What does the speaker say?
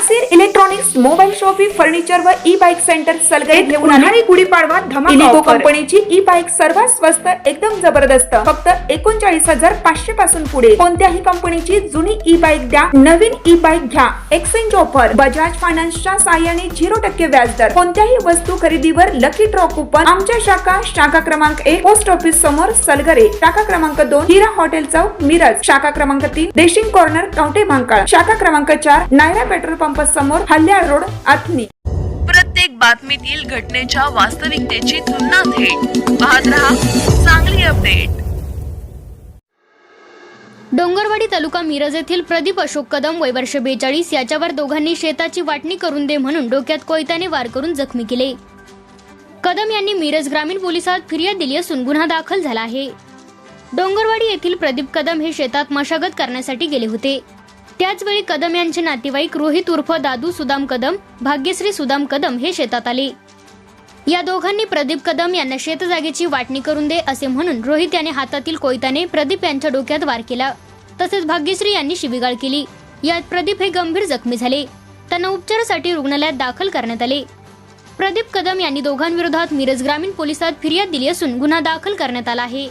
Naseer electronics, mobile shoppe, furniture व e bike centre Salgare घेऊन आले गुढीपाडवा धमाका इलिको कंपनीची ई बाईक सर्वात स्वस्त, एकदम जबरदस्त, फक्त 39,500 पासून पुढे। कोणत्याही कंपनीची जुनी ई बाईक द्या, नवीन ई बाईक घ्या। एक्सचेंज ऑफर, बजाज फायनान्सच्या साहाय्याने 0% व्याजदर, कोणत्याही वस्तू खरेदीवर लकी ड्रॉ कुपन। आमच्या शाखा क्रमांक 1 पोस्ट ऑफिस समोर सलगरे, शाखा क्रमांक 2 हिरा हॉटेल चौक मिरज, शाखा क्रमांक 3 देशिंग कॉर्नर कवठे महांकाळ, शाखा क्रमांक 4 नायरा पेट्रोल पंप समोर हल्याळ रोड आथनी। प्रत्येक बातमीतील घटनेच्या वास्तविकतेची तुलना थेट पाहत रहा चांगली अपडेट। डोंगरवाडी तालुका मिरज येथील प्रदीप अशोक कदम वय वर्ष 42 याच्यावर दोघांनी शेताची वाटणी करून दे म्हणून डोक्यात कोयत्याने वार करून जखमी केले। कदम यांनी मिरज ग्रामीण पोलिसात फिर्याद दिली असून गुन्हा दाखल झाला आहे। डोंगरवाडी येथील प्रदीप कदम हे शेतात मशागत करण्यासाठी गेले होते। त्याचवेळी कदम यांचे नातेवाईक रोहित उर्फ दादू सुदाम कदम, भाग्यश्री सुदाम कदम हे शेतात आले। या दोघांनी प्रदीप कदम यांना शेतजागेची वाटणी करून दे असे म्हणून रोहित याने हातातील कोयत्याने प्रदीप यांच्या डोक्यात वार केला, तसेच भाग्यश्री यांनी शिवीगाळ केली। यात प्रदीप हे गंभीर जखमी झाले, त्यांना उपचारासाठी रुग्णालयात दाखल करण्यात आले। प्रदीप कदम यांनी दोघांविरोधात मिरज ग्रामीण पोलिसात फिर्याद दिली असून गुन्हा दाखल करण्यात आला आहे।